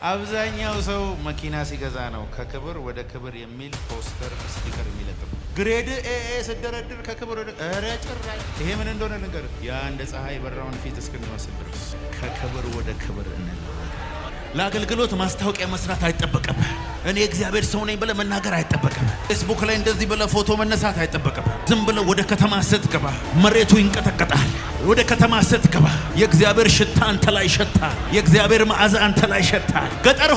አብዛኛው ሰው መኪና ሲገዛ ነው ከክብር ወደ ክብር የሚል ፖስተር ስቲከር የሚለጥፍ። ግሬድ ኤኤ ስደረድር ከክብር ወደ ጭራሽ ይሄ ምን እንደሆነ ነገር ያ እንደ ፀሐይ በራውን ፊት እስክንመስል ድረስ ከክብር ወደ ክብር እንለዋለን። ለአገልግሎት ማስታወቂያ መስራት አይጠበቅም። እኔ እግዚአብሔር ሰው ነኝ ብለህ መናገር አይጠበቅም። ፌስቡክ ላይ እንደዚህ ብለህ ፎቶ መነሳት አይጠበቅም። ዝም ብለህ ወደ ከተማ ስትገባ መሬቱ ይንቀጠቀጣል። ወደ ከተማ ስትገባ የእግዚአብሔር ሽታ አንተ ላይ ይሸታል። የእግዚአብሔር መዓዛ አንተ ላይ ይሸታል። ገጠር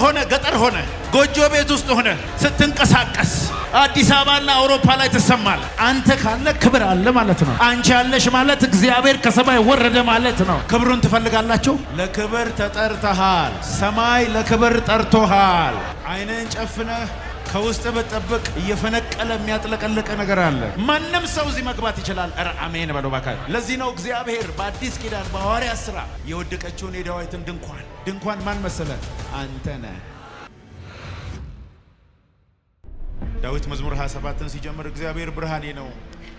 ሆነ ጎጆ ቤት ውስጥ ሆነ ስትንቀሳቀስ አዲስ አበባና አውሮፓ ላይ ትሰማል። አንተ ካለ ክብር አለ ማለት ነው። አንቺ ያለሽ ማለት እግዚአብሔር ከሰማይ ወረደ ማለት ነው። ክብሩን ትፈልጋላችሁ? ለክብር ተጠርተሃል። ሰማይ ለክብር ጠርቶሃል። አይንን ጨፍነህ ከውስጥ በጠብቅ እየፈነቀለ የሚያጥለቀለቀ ነገር አለ። ማንም ሰው እዚህ መግባት ይችላል። አሜን በለው ባካል። ለዚህ ነው እግዚአብሔር በአዲስ ኪዳን በሐዋርያት ሥራ የወደቀችውን የዳዊትን ድንኳን ማን መሰለ? አንተ ነህ። ዳዊት መዝሙር 27ን ሲጀምር እግዚአብሔር ብርሃኔ ነው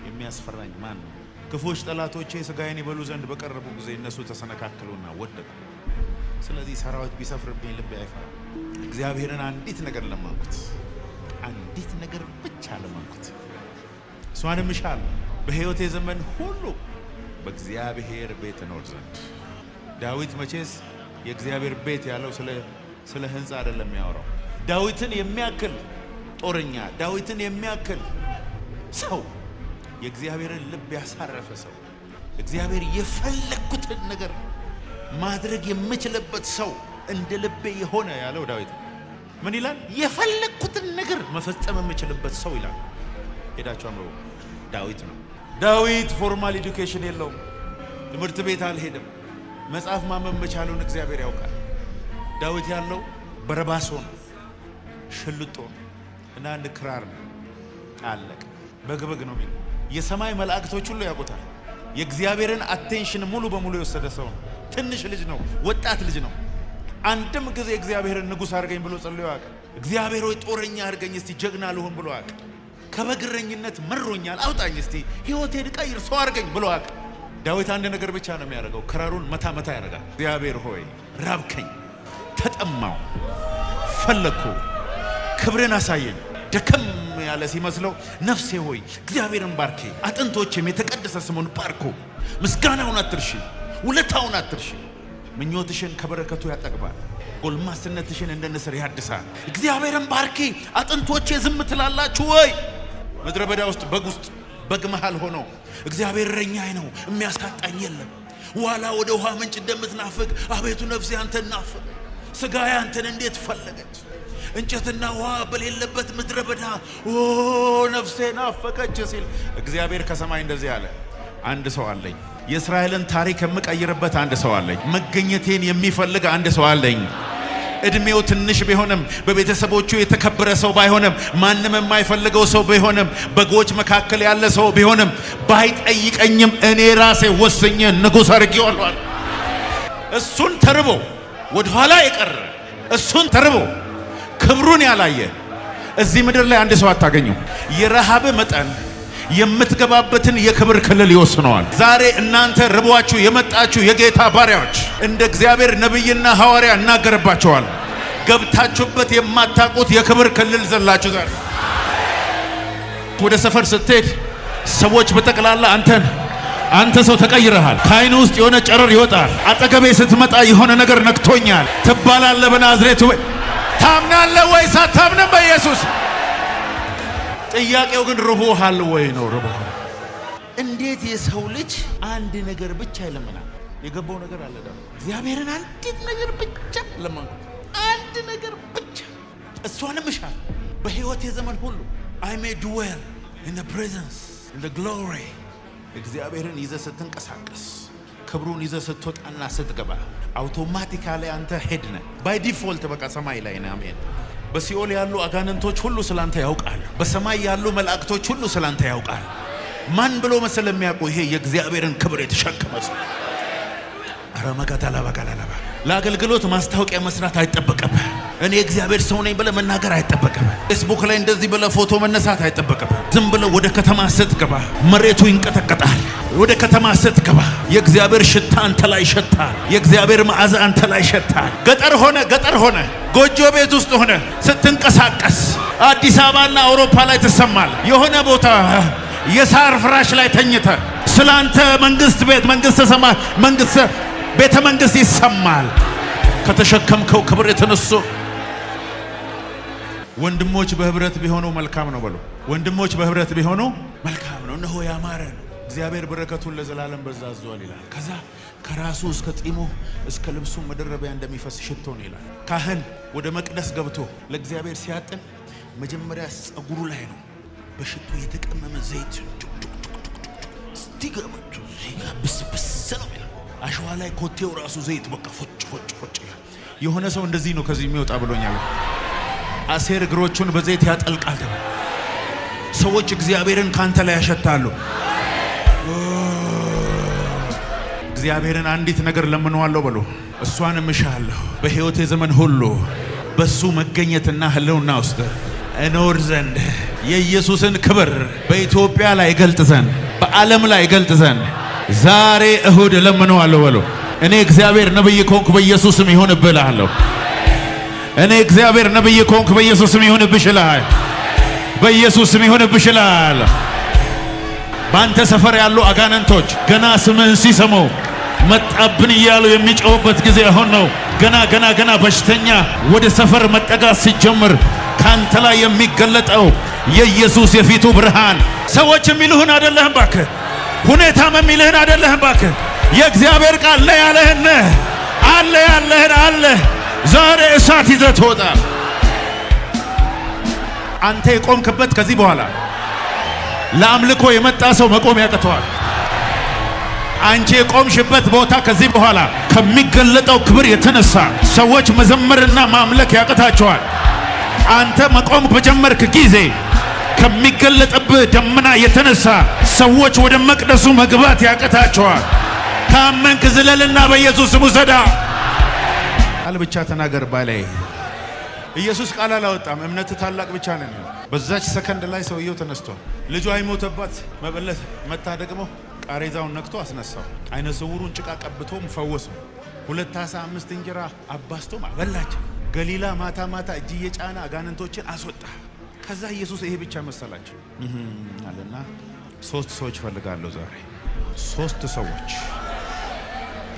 የሚያስፈራኝ ማን ነው? ክፉዎች ጠላቶቼ ሥጋዬን ይበሉ ዘንድ በቀረቡ ጊዜ እነሱ ተሰነካከሉና ወደቁ። ስለዚህ ሰራዊት ቢሰፍርብኝ ልቤ አይፈራም። እግዚአብሔርን አንዲት ነገር ለማንኩት፣ አንዲት ነገር ብቻ ለማንኩት፣ እሷንም እሻለሁ በሕይወቴ ዘመን ሁሉ በእግዚአብሔር ቤት እኖር ዘንድ። ዳዊት መቼስ የእግዚአብሔር ቤት ያለው ስለ ሕንፃ አይደለም የሚያወራው። ዳዊትን የሚያክል ጦረኛ፣ ዳዊትን የሚያክል ሰው፣ የእግዚአብሔርን ልብ ያሳረፈ ሰው፣ እግዚአብሔር የፈለኩትን ነገር ማድረግ የምችልበት ሰው እንደ ልቤ የሆነ ያለው ዳዊት ምን ይላል? የፈለኩትን ነገር መፈጸም የምችልበት ሰው ይላል። ሄዳችሁ አምሮ ዳዊት ነው። ዳዊት ፎርማል ኤዱኬሽን የለውም። ትምህርት ቤት አልሄደም። መጽሐፍ ማንበብ መቻሉን እግዚአብሔር ያውቃል። ዳዊት ያለው በረባሶ ነው፣ ሽልጦ ነው እና አንድ ክራር ነው። አለቀ። በግበግ ነው የሚለው። የሰማይ መላእክቶች ሁሉ ያውቁታል። የእግዚአብሔርን አቴንሽን ሙሉ በሙሉ የወሰደ ሰው ነው። ትንሽ ልጅ ነው፣ ወጣት ልጅ ነው። አንድም ጊዜ እግዚአብሔርን ንጉሥ አድርገኝ ብሎ ጸልዮ ያውቃል? እግዚአብሔር ሆይ ጦረኛ አድርገኝ እስቲ ጀግና ልሆን ብሎ ያውቃል? ከበግረኝነት መሮኛል አውጣኝ እስቲ ሕይወቴን ቀይር ሰው አድርገኝ ብሎ ያውቃል? ዳዊት አንድ ነገር ብቻ ነው የሚያደርገው፣ ክራሩን መታ መታ ያደርጋል። እግዚአብሔር ሆይ ራብከኝ፣ ተጠማው፣ ፈለግኩ፣ ክብርን አሳየኝ። ደከም ያለ ሲመስለው ነፍሴ ሆይ እግዚአብሔርን ባርኬ፣ አጥንቶቼም የተቀደሰ ስሙን ባርኩ። ምስጋናውን አትርሺ፣ ውለታውን አትርሺ። ምኞትሽን ከበረከቱ ያጠግባል፣ ጎልማስነትሽን እንደ ንስር ያድሳል። እግዚአብሔርን ባርኬ፣ አጥንቶቼ ዝም ትላላችሁ ወይ? ምድረ በዳ ውስጥ በግ መሃል ሆኖ እግዚአብሔር እረኛዬ ነው የሚያሳጣኝ የለም። ዋላ ወደ ውሃ ምንጭ እንደምትናፍቅ አቤቱ ነፍሴ አንተን ናፈቀች። ሥጋዬ አንተን እንዴት ፈለገች። እንጨትና ውሃ በሌለበት ምድረ በዳ ነፍሴ ናፈቀች ሲል እግዚአብሔር ከሰማይ እንደዚህ አለ፣ አንድ ሰው አለኝ። የእስራኤልን ታሪክ የምቀይርበት አንድ ሰው አለኝ። መገኘቴን የሚፈልግ አንድ ሰው አለኝ። እድሜው ትንሽ ቢሆንም፣ በቤተሰቦቹ የተከበረ ሰው ባይሆንም፣ ማንም የማይፈልገው ሰው ቢሆንም፣ በጎች መካከል ያለ ሰው ቢሆንም፣ ባይጠይቀኝም እኔ ራሴ ወስኜ ንጉሥ አድርጌዋለሁ። እሱን ተርቦ ወደ ኋላ የቀረ እሱን ተርቦ ክብሩን ያላየ እዚህ ምድር ላይ አንድ ሰው አታገኙ። የረሃብ መጠን የምትገባበትን የክብር ክልል ይወስነዋል። ዛሬ እናንተ ርቧችሁ የመጣችሁ የጌታ ባሪያዎች እንደ እግዚአብሔር ነብይና ሐዋርያ እናገርባችኋል። ገብታችሁበት የማታውቁት የክብር ክልል ዘላችሁ ዛሬ ወደ ሰፈር ስትሄድ ሰዎች በጠቅላላ አንተ ሰው ተቀይረሃል። ከዓይኑ ውስጥ የሆነ ጨረር ይወጣል። አጠገቤ ስትመጣ የሆነ ነገር ነክቶኛል ትባላለህ። በናዝሬቱ ታምናለህ ወይ? ሳታምንም በኢየሱስ ጥያቄው ግን ርቦሃል ወይ ነው። ርቦሃል። እንዴት የሰው ልጅ አንድ ነገር ብቻ ይለምናል? የገባው ነገር አለ። ደግሞ እግዚአብሔርን አንዲት ነገር ብቻ ለማንኩት፣ አንድ ነገር ብቻ እሷንም እሻለሁ በሕይወቴ ዘመን ሁሉ I may dwell in the presence in the glory። እግዚአብሔርን ይዘህ ስትንቀሳቀስ፣ ክብሩን ይዘህ ስትወጣና ስትገባ አውቶማቲካሊ አንተ ሄድ ነህ። ባይ ዲፎልት በቃ ሰማይ ላይ ነህ። አሜን። በሲኦል ያሉ አጋንንቶች ሁሉ ስላንተ ያውቃሉ። በሰማይ ያሉ መላእክቶች ሁሉ ስላንተ ያውቃሉ። ማን ብሎ መሰለ የሚያውቁ? ይሄ የእግዚአብሔርን ክብር የተሸከመ ሰው። ለአገልግሎት ማስታወቂያ መስራት አይጠበቅብህ። እኔ እግዚአብሔር ሰው ነኝ ብለህ መናገር አይጠበቅብህ። ፌስቡክ ላይ እንደዚህ ብለህ ፎቶ መነሳት አይጠበቅብህ። ዝም ብለህ ወደ ከተማ ስትገባ መሬቱ ይንቀጠቀጣል። ወደ ከተማ ስትገባ የእግዚአብሔር ሽታ አንተ ላይ ይሸታል። የእግዚአብሔር መዓዛ አንተ ላይ ይሸታል። ገጠር ሆነ ጎጆ ቤት ውስጥ ሆነ ስትንቀሳቀስ አዲስ አበባና አውሮፓ ላይ ትሰማል። የሆነ ቦታ የሳር ፍራሽ ላይ ተኝተ ስላንተ መንግስት ቤት ቤተ መንግስት ይሰማል። ከተሸከምከው ክብር የተነሱ ወንድሞች በህብረት ቢሆኑ መልካም ነው በሉ። ወንድሞች በህብረት ቢሆኑ መልካም ነው፣ እነሆ ያማረ ነው። እግዚአብሔር በረከቱን ለዘላለም በዛ አዟል ይላል። ከዛ ከራሱ እስከ ጢሙ እስከ ልብሱ መደረቢያ እንደሚፈስ ሽቶ ነው ይላል። ካህን ወደ መቅደስ ገብቶ ለእግዚአብሔር ሲያጥን መጀመሪያ ጸጉሩ ላይ ነው በሽቶ የተቀመመ ዘይት ስቲገመቱ ብስብስ ነው ይላል። አሸዋ ላይ ኮቴው ራሱ ዘይት በቃ ፎጭ ይላል። የሆነ ሰው እንደዚህ ነው ከዚህ የሚወጣ ብሎኛል። አሴር እግሮቹን በዘይት ያጠልቃል። ሰዎች እግዚአብሔርን ካንተ ላይ ያሸታሉ። እግዚአብሔርን አንዲት ነገር ለምነዋለሁ በሉ፣ እሷን እምሻለሁ በሕይወቴ ዘመን ሁሉ በሱ መገኘትና ህልውና ውስጥ እኖር ዘንድ የኢየሱስን ክብር በኢትዮጵያ ላይ ገልጥ ዘንድ በዓለም ላይ ገልጥ ዘንድ ዛሬ እሁድ ለምነዋለሁ በሉ። እኔ እግዚአብሔር ነብይ ኮንኩ በኢየሱስም ይሁንብልሃለሁ። እኔ እግዚአብሔር ነብይ ኮንኩ በኢየሱስም ይሁንብሽልሃል። በኢየሱስም ይሁንብሽልሃል። ባንተ ሰፈር ያሉ አጋንንቶች ገና ስምህን ሲሰሙ መጣብን እያሉ የሚጮሁበት ጊዜ አሁን ነው። ገና በሽተኛ ወደ ሰፈር መጠጋት ሲጀምር ካንተ ላይ የሚገለጠው የኢየሱስ የፊቱ ብርሃን ሰዎች የሚልህን አይደለህም ባክህ፣ ሁኔታም የሚልህን አይደለህም ባክህ። የእግዚአብሔር ቃል ላይ ያለህን አለ ዛሬ እሳት ይዘህ ትወጣለህ። አንተ የቆምክበት ከዚህ በኋላ ለአምልኮ የመጣ ሰው መቆም ያቅተዋል። አንቺ የቆምሽበት ቦታ ከዚህ በኋላ ከሚገለጠው ክብር የተነሳ ሰዎች መዘመርና ማምለክ ያቅታቸዋል። አንተ መቆም በጀመርክ ጊዜ ከሚገለጥብህ ደመና የተነሳ ሰዎች ወደ መቅደሱ መግባት ያቅታቸዋል። ካመንክ ዝለልና በኢየሱስ ስም ውሰዳ። ቃል ብቻ ተናገር ባላይ። ኢየሱስ ቃል አላወጣም። እምነት ታላቅ ብቻ ነው። በዛች ሰከንድ ላይ ሰውየው ተነስቷል። ልጇ አይሞተባት መበለት መታ ደግሞ ቃሬዛውን ነክቶ አስነሳው። አይነ ስውሩን ጭቃ ቀብቶም ፈወሰው። 2 ዓሣ 5 እንጀራ አባስቶም አበላቸው። ገሊላ ማታ እጅ እየጫነ አጋንንቶችን አስወጣ። ከዛ ኢየሱስ ይሄ ብቻ መሰላቸው አለና 3 ሰዎች ፈልጋለሁ ዛሬ። 3 ሰዎች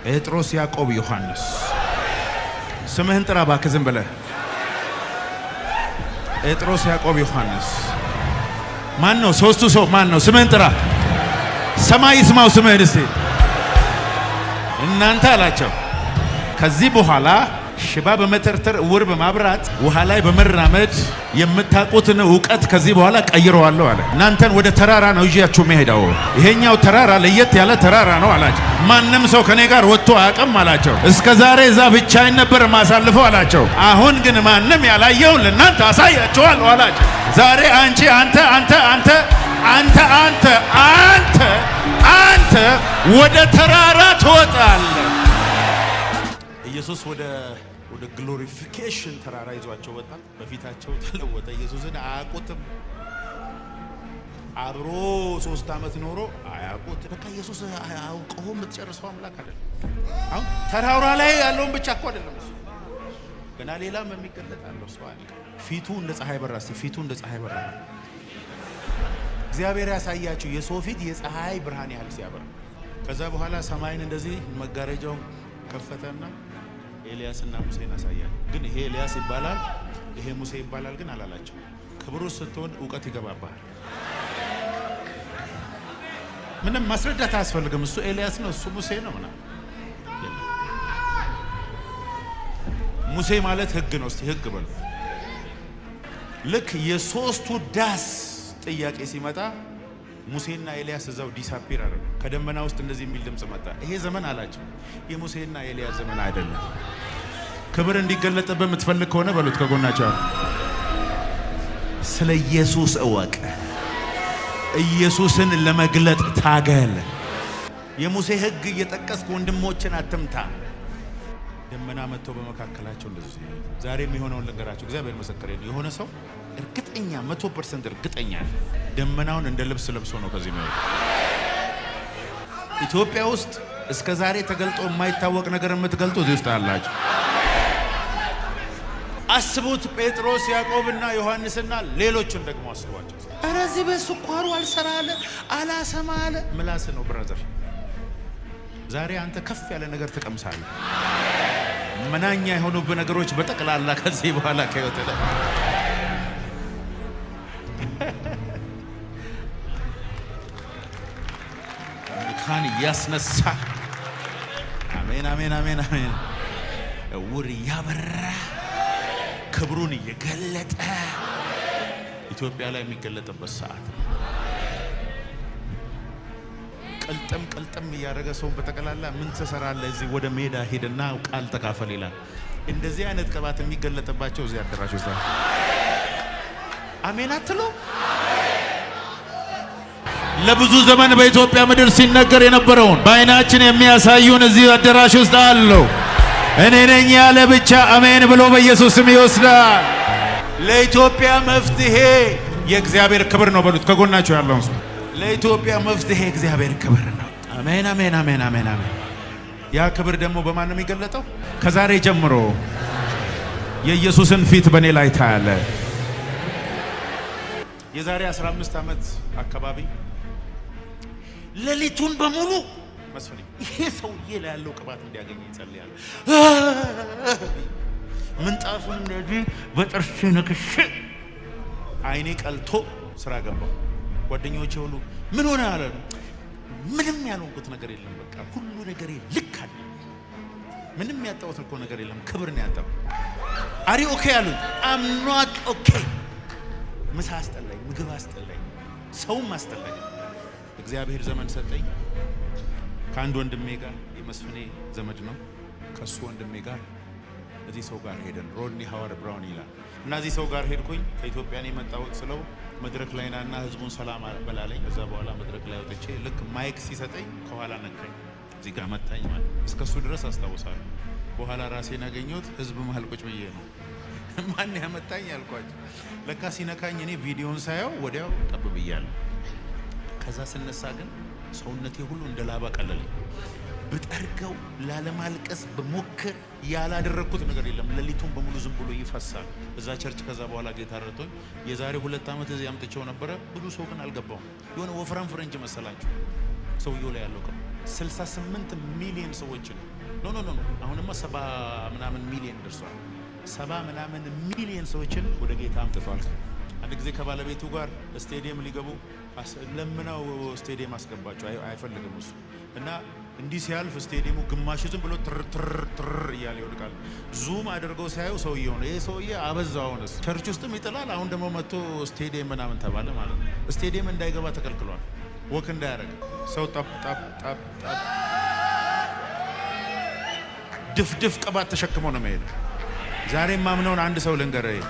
ጴጥሮስ፣ ያዕቆብ፣ ዮሐንስ። ስምህን ጥራ እባክህ ዝም ብለህ። ጴጥሮስ፣ ያዕቆብ፣ ዮሐንስ። ማን ነው? 3ቱ ሰው ማን ነው? ስምህን ጥራ። ሰማይ ይስማው ስምህን እስቲ። እናንተ አላቸው ከዚህ በኋላ ሽባ በመተርተር እውር በማብራት ውሃ ላይ በመራመድ የምታውቁትን ዕውቀት ከዚህ በኋላ ቀይረዋለሁ አለ። እናንተን ወደ ተራራ ነው ይዣችሁ መሄዳው። ይሄኛው ተራራ ለየት ያለ ተራራ ነው አላቸው። ማንም ሰው ከኔ ጋር ወጥቶ አያውቅም አላቸው። እስከ ዛሬ እዛ ብቻዬን ነበር ማሳልፈው አላቸው። አሁን ግን ማንም ያላየውን ለእናንተ አሳያችኋለሁ አላቸው። ዛሬ አንተ ወደ ተራራ ትወጣለህ። ኢየሱስ ወደ ግሎሪፊኬሽን ተራራ ይዟቸው ወጣ። በፊታቸው ተለወጠ። ኢየሱስን አያውቁትም። አብሮ 3 ዓመት ኖሮ አያውቁት። በቃ ኢየሱስ አያውቀው የምትጨርሰው አምላክ አይደለም። አሁን ተራራ ላይ ያለውን ብቻ እኮ አይደለም እሱ ገና ሌላም የሚገለጥ አለው ሰው አለ። ፊቱ እንደ ፀሐይ በራ። ፊቱ እንደ ፀሐይ በራ። እግዚአብሔር ያሳያችሁ የሰው ፊት የፀሐይ ብርሃን ያህል ሲያበራ። ከዛ በኋላ ሰማይን እንደዚህ መጋረጃውን ከፈተና ኤልያስና ሙሴን አሳያል። ግን ይሄ ኤልያስ ይባላል ይሄ ሙሴ ይባላል ግን አላላቸው። ክብሩ ስትሆን ዕውቀት ይገባባል። ምንም ማስረዳት አያስፈልግም። እሱ ኤልያስ ነው፣ እሱ ሙሴ ነው ምናምን። ሙሴ ማለት ሕግ ነው። እስቲ ሕግ በሉ። ልክ የሶስቱ ዳስ ጥያቄ ሲመጣ ሙሴና ኤልያስ እዛው ዲሳፒር አደረጉ። ከደመና ውስጥ እንደዚህ የሚል ድምጽ መጣ። ይሄ ዘመን አላቸው የሙሴና ኤልያስ ዘመን አይደለም። ክብር እንዲገለጥበት የምትፈልግ ከሆነ በሉት ከጎናቸው ስለ ኢየሱስ እወቅ። ኢየሱስን ለመግለጥ ታገል። የሙሴ ሕግ እየጠቀስክ ወንድሞችን አትምታ። ደመና መጥቶ በመካከላቸው እንደዚህ ዛሬ የሚሆነውን ልንገራቸው። እግዚአብሔር መሰከሬ ነው። የሆነ ሰው እርግጠኛ 100% እርግጠኛ ደመናውን እንደ ልብስ ለብሶ ነው ከዚህ ነው። ኢትዮጵያ ውስጥ እስከ ዛሬ ተገልጦ የማይታወቅ ነገር የምትገልጡ እዚህ ውስጥ አላችሁ። አስቡት ጴጥሮስ ያዕቆብና ዮሐንስና ሌሎችን ደግሞ አስቧቸው። ኧረ እዚህ በስኳሩ አልሰራ አለ አላሰማ አለ። ምላስ ነው ብራዘር። ዛሬ አንተ ከፍ ያለ ነገር ተቀምሳለህ። መናኛ የሆኑብህ ነገሮች በጠቅላላ ከዚህ በኋላ ከህይወት ላይ ካን ያስነሳ። አሜን አሜን አሜን አሜን። ዕውር ያበራ ክብሩን እየገለጠ ኢትዮጵያ ላይ የሚገለጥበት ሰዓት ቅልጥም እያደረገ ሰውን በጠቅላላ ምን ትሰራለህ እዚህ ወደ ሜዳ ሄድና ቃል ተካፈል ይላል። እንደዚህ አይነት ቅባት የሚገለጥባቸው እዚህ አዳራሽ ውስጥ አሜን አትሉ? ለብዙ ዘመን በኢትዮጵያ ምድር ሲነገር የነበረውን በአይናችን የሚያሳዩን እዚህ አዳራሽ ውስጥ አለው። እኔ ነኝ ያለ ብቻ አሜን ብሎ በኢየሱስ ስም ይወስዳል። ለኢትዮጵያ መፍትሄ የእግዚአብሔር ክብር ነው በሉት። ከጎናቸው ያለውን ሰው ለኢትዮጵያ መፍትሄ እግዚአብሔር ክብር ነው። አሜን አሜን አሜን አሜን አሜን። ያ ክብር ደግሞ በማን ነው የሚገለጠው? ከዛሬ ጀምሮ የኢየሱስን ፊት በእኔ ላይ ታያለ። የዛሬ 15 ዓመት አካባቢ ሌሊቱን በሙሉ መስፈሪ ይሄ ሰውዬ ላይ ያለው ቅባት እንዲያገኝ ይጸልያል። ምንጣፉን እንደዚህ በጥርሴ ነክሼ አይኔ ቀልቶ ስራ ገባሁ። ጓደኞቼ ሁሉ ምን ሆነ አለ። ምንም ያልሆንኩት ነገር የለም። በቃ ሁሉ ነገር ልክ አለ። ምንም ያጣሁት እኮ ነገር የለም። ክብር ነው ያጣሁ። አሪ ኦኬ አሉኝ። አም ኖት ኦኬ። ምሳ አስጠላኝ፣ ምግብ አስጠላኝ፣ ሰውም አስጠላኝ። እግዚአብሔር ዘመን ሰጠኝ። ከአንድ ወንድሜ ጋር የመስፍኔ ዘመድ ነው። ከሱ ወንድሜ ጋር እዚህ ሰው ጋር ሄደን ሮድኒ ሃዋርድ ብራውን ይላል እና እዚህ ሰው ጋር ሄድኩኝ። ከኢትዮጵያ ነው የመጣሁት ስለው መድረክ ላይ ናና ህዝቡን ሰላም በላለኝ። ከዛ በኋላ መድረክ ላይ ወጥቼ ልክ ማይክ ሲሰጠኝ ከኋላ ነካኝ። እዚህ ጋር መታኝ ማለት እስከሱ ድረስ አስታውሳለሁ። በኋላ ራሴን ያገኘሁት ህዝብ መሃል ቁጭ ብዬ ነው። ማን ያመጣኝ ያልኳቸው። ለካ ሲነካኝ እኔ ቪዲዮን ሳየው ወዲያው ጠብ ብያለሁ። ከዛ ስነሳ ግን ሰውነቴ ሁሉ እንደ ላባ ቀለለኝ። ብጠርገው ላለማልቀስ በሞክር ያላደረኩት ነገር የለም። ሌሊቱን በሙሉ ዝም ብሎ ይፈሳል እዛ ቸርች። ከዛ በኋላ ጌታ ረድቶኝ የዛሬ 2 ዓመት እዚህ አምጥቼው ነበረ። ብዙ ሰው ግን አልገባውም። የሆነ ወፍራም ፍረንጅ መሰላችሁ ሰውየው ላይ ያለው 68 ሚሊዮን ሰዎችን ኖ አሁንማ 70 ምናምን ሚሊዮን ደርሷል። 70 ምናምን ሚሊዮን ሰዎችን ወደ ጌታ አምጥቷል። አንድ ጊዜ ከባለቤቱ ጋር ስቴዲየም ሊገቡ ለምነው ስቴዲየም አስገባቸው። አይፈልግም እሱ እና እንዲህ ሲያልፍ ስቴዲየሙ ግማሽ ዝም ብሎ ትር እያለ ይወድቃል። ዙም አድርገው ሲያዩ ሰውየው ነው። ይሄ ሰውዬ አበዛው። አሁንስ ቸርች ውስጥም ይጥላል። አሁን ደግሞ መጥቶ ስቴዲየም ምናምን ተባለ ማለት ነው። ስቴዲየም እንዳይገባ ተከልክሏል። ወክ እንዳያደርግ ሰው ጠብ ድፍድፍ ቅባት ተሸክሞ ነው የሚሄደው። ዛሬ ማምነውን አንድ ሰው ልንገርህ።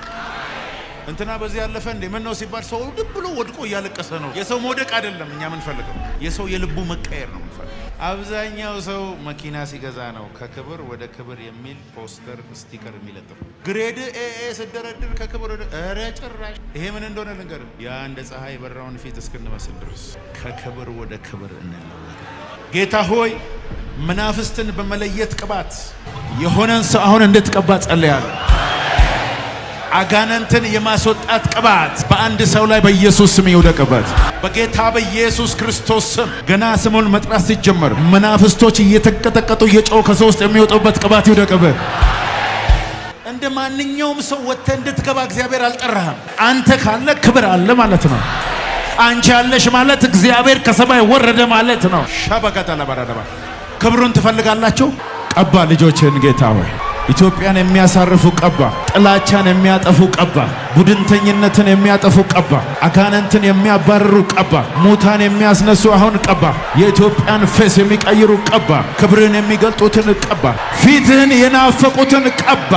እንትና በዚህ ያለፈ እንዴ ምን ነው ሲባል ሰው ልብ ብሎ ወድቆ እያለቀሰ ነው። የሰው መውደቅ አይደለም እኛ የምንፈልገው፣ የሰው የልቡ መቀየር ነው የምንፈልገው። አብዛኛው ሰው መኪና ሲገዛ ነው ከክብር ወደ ክብር የሚል ፖስተር ስቲከር የሚለጥፍ። ግሬድ ኤ ስደረድር ከክብር ወደ ኧረ ጭራሽ ይሄ ምን እንደሆነ ልንገርህ። ያ እንደ ፀሐይ የበራውን ፊት እስክንመስል ድረስ ከክብር ወደ ክብር እንለወጥ። ጌታ ሆይ መናፍስትን በመለየት ቅባት የሆነን ሰው አሁን እንድትቀባ ጸልያለሁ። አጋንንትን የማስወጣት ቅባት በአንድ ሰው ላይ በኢየሱስ ስም ይውደቅበት። በጌታ በኢየሱስ ክርስቶስ ስም ገና ስሙን መጥራት ሲጀመር መናፍስቶች እየተቀጠቀጡ እየጮሁ ከሰው ውስጥ የሚወጡበት ቅባት ይውደቅበት። እንደ ማንኛውም ሰው ወጥተህ እንድትገባ እግዚአብሔር አልጠራህም። አንተ ካለ ክብር አለ ማለት ነው። አንቺ ያለሽ ማለት እግዚአብሔር ከሰማይ ወረደ ማለት ነው። ሻባጋታ ለባራዳባ ክብሩን ትፈልጋላችሁ? ቀባ ልጆችን ጌታ ሆይ ኢትዮጵያን የሚያሳርፉ ቀባ፣ ጥላቻን የሚያጠፉ ቀባ፣ ቡድንተኝነትን የሚያጠፉ ቀባ፣ አጋንንትን የሚያባርሩ ቀባ፣ ሙታን የሚያስነሱ አሁን ቀባ፣ የኢትዮጵያን ፌስ የሚቀይሩ ቀባ፣ ክብርን የሚገልጡትን ቀባ፣ ፊትህን የናፈቁትን ቀባ።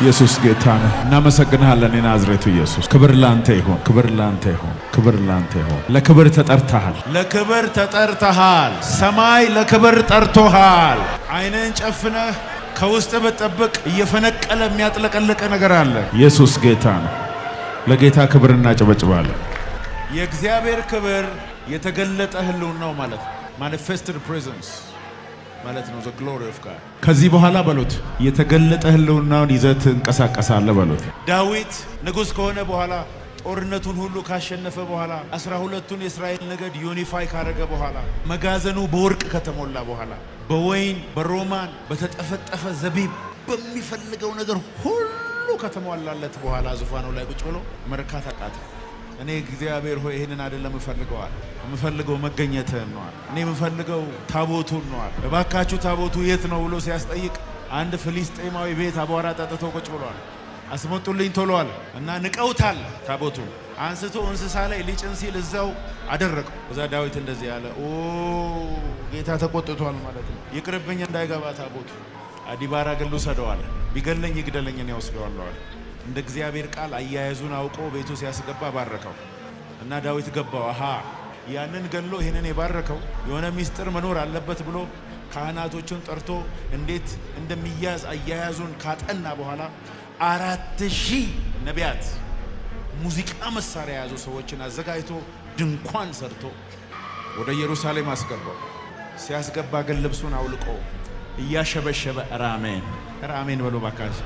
ኢየሱስ ጌታ ነው። እናመሰግንሃለን የናዝሬቱ ኢየሱስ። ክብር ላንተ ይሁን፣ ክብር ላንተ ይሁን፣ ክብር ላንተ ይሁን። ለክብር ተጠርተሃል፣ ለክብር ተጠርተሃል። ሰማይ ለክብር ጠርቶሃል። አይንን ጨፍነህ ከውስጥ በጠብቅ እየፈነቀለ የሚያጥለቀለቀ ነገር አለ። ኢየሱስ ጌታ ነው። ለጌታ ክብር እናጨበጭባለን። የእግዚአብሔር ክብር የተገለጠ ህልውናው ማለት ነው። ማኒፌስትድ ፕሬዘንስ ማለት ነው። the glory of God። ከዚህ በኋላ በሉት የተገለጠ ህልውናውን ይዘህ ትንቀሳቀሳለህ በሉት። ዳዊት ንጉሥ ከሆነ በኋላ ጦርነቱን ሁሉ ካሸነፈ በኋላ 12ቱን የእስራኤል ነገድ ዩኒፋይ ካረገ በኋላ መጋዘኑ በወርቅ ከተሞላ በኋላ በወይን በሮማን በተጠፈጠፈ ዘቢብ በሚፈልገው ነገር ሁሉ ከተሟላለት በኋላ ዙፋኑ ላይ ቁጭ ብሎ መርካት አቃተ። እኔ እግዚአብሔር ሆይ ይሄንን አይደለም የምፈልገው መገኘትህን ነው። እኔ የምፈልገው ታቦቱን ነው። እባካችሁ ታቦቱ የት ነው ብሎ ሲያስጠይቅ አንድ ፍልስጤማዊ ቤት አቧራ ጠጥቶ ቁጭ ብሏል። አስመጡልኝ ቶሎ አለ እና ንቀውታል። ታቦቱን አንስቶ እንስሳ ላይ ሊጭን ሲል እዛው አደረቀው። እዛ ዳዊት እንደዚህ ያለ ኦ ጌታ ተቆጥቷል ማለት ነው። ይቅርብኝ እንዳይገባ ታቦቱ አዲባራ ገሉ ሰደዋል። ቢገለኝ ይግደለኝ እኔ ወስደዋለሁ። እንደ እግዚአብሔር ቃል አያያዙን አውቆ ቤቱ ሲያስገባ ባረከው እና ዳዊት ገባው። አሃ ያንን ገሎ ይሄንን የባረከው የሆነ ሚስጥር መኖር አለበት ብሎ ካህናቶቹን ጠርቶ እንዴት እንደሚያዝ አያያዙን ካጠና በኋላ 4000 ነቢያት ሙዚቃ መሳሪያ ያዙ ሰዎችን አዘጋጅቶ ድንኳን ሰርቶ ወደ ኢየሩሳሌም አስገባው። ሲያስገባ ግን ልብሱን አውልቆ እያሸበሸበ ራሜን በሎ ባካሽ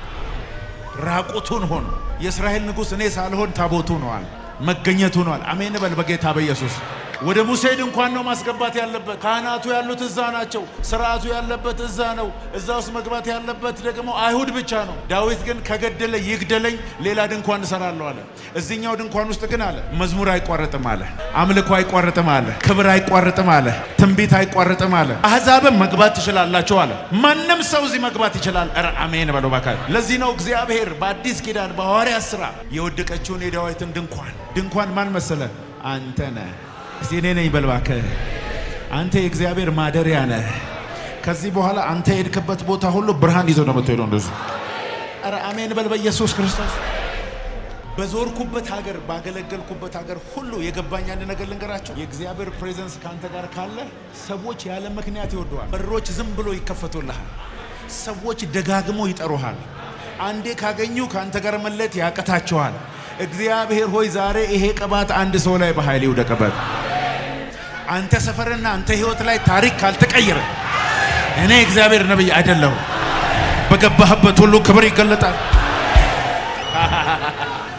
ራቁቱን ሆኖ የእስራኤል ንጉሥ እኔ ሳልሆን ታቦቱ ነዋል መገኘቱ ነዋል። አሜን በል በጌታ በኢየሱስ። ወደ ሙሴ ድንኳን ነው ማስገባት ያለበት። ካህናቱ ያሉት እዛ ናቸው። ስርዓቱ ያለበት እዛ ነው። እዛ ውስጥ መግባት ያለበት ደግሞ አይሁድ ብቻ ነው። ዳዊት ግን ከገደለ ይግደለኝ ሌላ ድንኳን እሰራለሁ አለ። እዚህኛው ድንኳን ውስጥ ግን አለ መዝሙር አይቋረጥም አለ፣ አምልኮ አይቋረጥም አለ፣ ክብር አይቋረጥም አለ፣ ትንቢት አይቋረጥም አለ። አሕዛብም መግባት ትችላላችሁ አለ። ማንም ሰው እዚህ መግባት ይችላል። ኧረ አሜን በለው ባካ። ለዚህ ነው እግዚአብሔር በአዲስ ኪዳን በሐዋርያት ሥራ የወደቀችውን የዳዊትን ድንኳን ማን መሰለ? አንተ ነህ። እስቲ እኔ ነኝ በል እባክህ። አንተ የእግዚአብሔር ማደሪያ ነህ። ከዚህ በኋላ አንተ የሄድክበት ቦታ ሁሉ ብርሃን ይዞ ነው የምትሄደው። እንደዚህ ኧረ አሜን በል በኢየሱስ ክርስቶስ። በዞርኩበት ሀገር ባገለገልኩበት ሀገር ሁሉ የገባኝ አንድ ነገር ልንገራችሁ። የእግዚአብሔር ፕሬዘንስ ካንተ ጋር ካለ ሰዎች ያለ ምክንያት ይወደዋል። በሮች ዝም ብሎ ይከፈቱልሃል። ሰዎች ደጋግሞ ይጠሩሃል። አንዴ ካገኙ ካንተ ጋር መለየት ያቅታቸዋል። እግዚአብሔር ሆይ ዛሬ ይሄ ቅባት አንድ ሰው ላይ በኃይል ይውደቅበት። አንተ ሰፈርና አንተ ህይወት ላይ ታሪክ ካልተቀየረ እኔ እግዚአብሔር ነብይ አይደለሁ። በገባህበት ሁሉ ክብር ይገለጣል።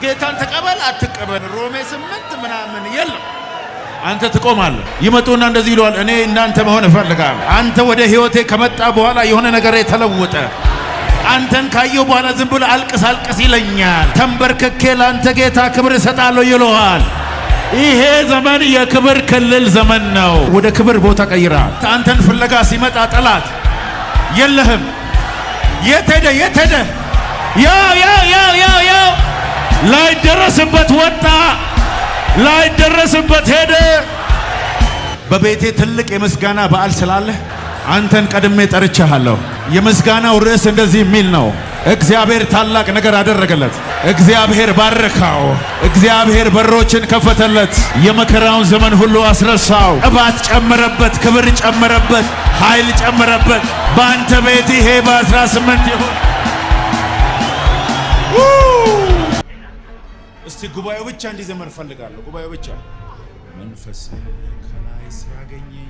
ጌታን ተቀበል አትቀበል ሮሜ 8 ምናምን የለም። አንተ ትቆማለህ። ይመጡና እንደዚህ ይሏል፣ እኔ እናንተ መሆን እፈልጋለሁ። አንተ ወደ ህይወቴ ከመጣ በኋላ የሆነ ነገር ተለወጠ። አንተን ካየው በኋላ ዝም ብሎ አልቅስ ይለኛል። ተንበርክኬ ላንተ ጌታ ክብር እሰጣለሁ ይለዋል። ይሄ ዘመን የክብር ክልል ዘመን ነው። ወደ ክብር ቦታ ቀይራል። አንተን ፍለጋ ሲመጣ ጠላት የለህም። የት ሄደ? ያው ላይደረስበት ወጣ፣ ላይደረስበት ሄደ። በቤቴ ትልቅ የምስጋና በዓል ስላለ አንተን ቀድሜ ጠርቻለሁ። የምስጋናው ርዕስ እንደዚህ የሚል ነው። እግዚአብሔር ታላቅ ነገር አደረገለት። እግዚአብሔር ባረካው። እግዚአብሔር በሮችን ከፈተለት። የመከራውን ዘመን ሁሉ አስረሳው። ቅባት ጨመረበት፣ ክብር ጨመረበት፣ ኃይል ጨመረበት። በአንተ ቤት ይሄ በ18 ይሁን። እስቲ ጉባኤው ብቻ እንዲዘመር ፈልጋለሁ። ጉባኤው ብቻ መንፈስ ከላይ ሲያገኘኝ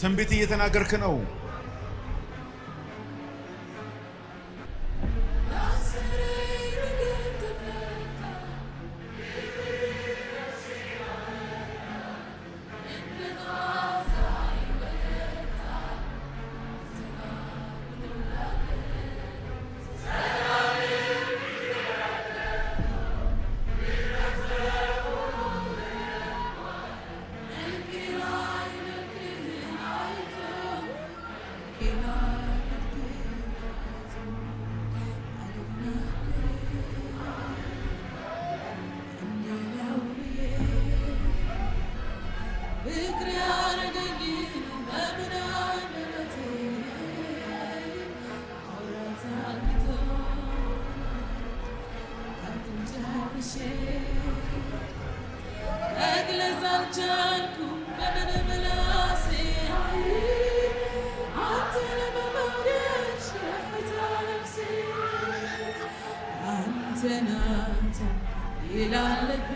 ትንቢት እየተናገርክ ነው። መግለጽ አልቻልኩም በምንም ምላሴ አንተን በመውደድ ሸፍታ ነፍሴ አንተን አንተን ይላል ልቤ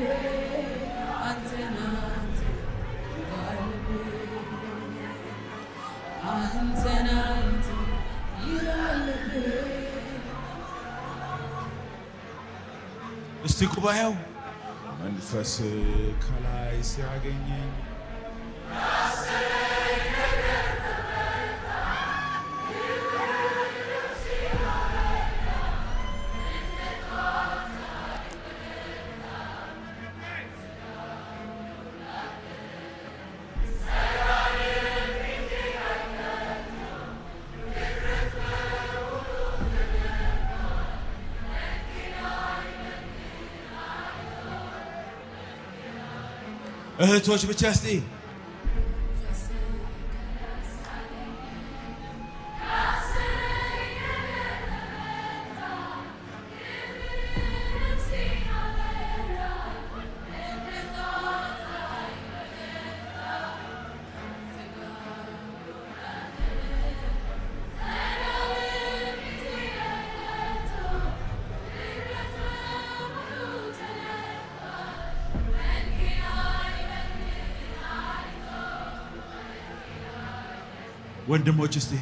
አንተን አንተን ይላል ልቤ አንተን አንተን ይላል ልቤ። እስቲ ጉባኤው መንፈስ ከላይ ሲያገኘኝ እህቶች ብቻ እስቲ ወንድሞች እስቲ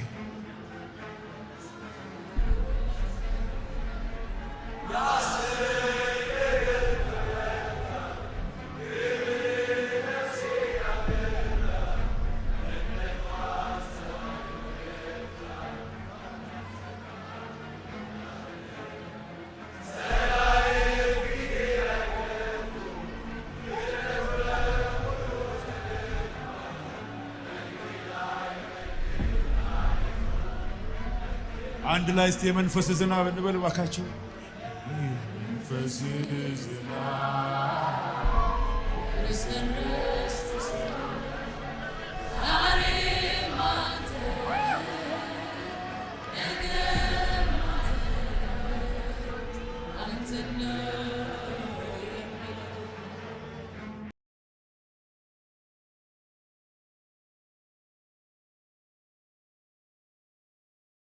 አንድ ላይ እስቲ የመንፈስ ዝናብ እንበል ባካችሁ። መንፈስ ዝናብ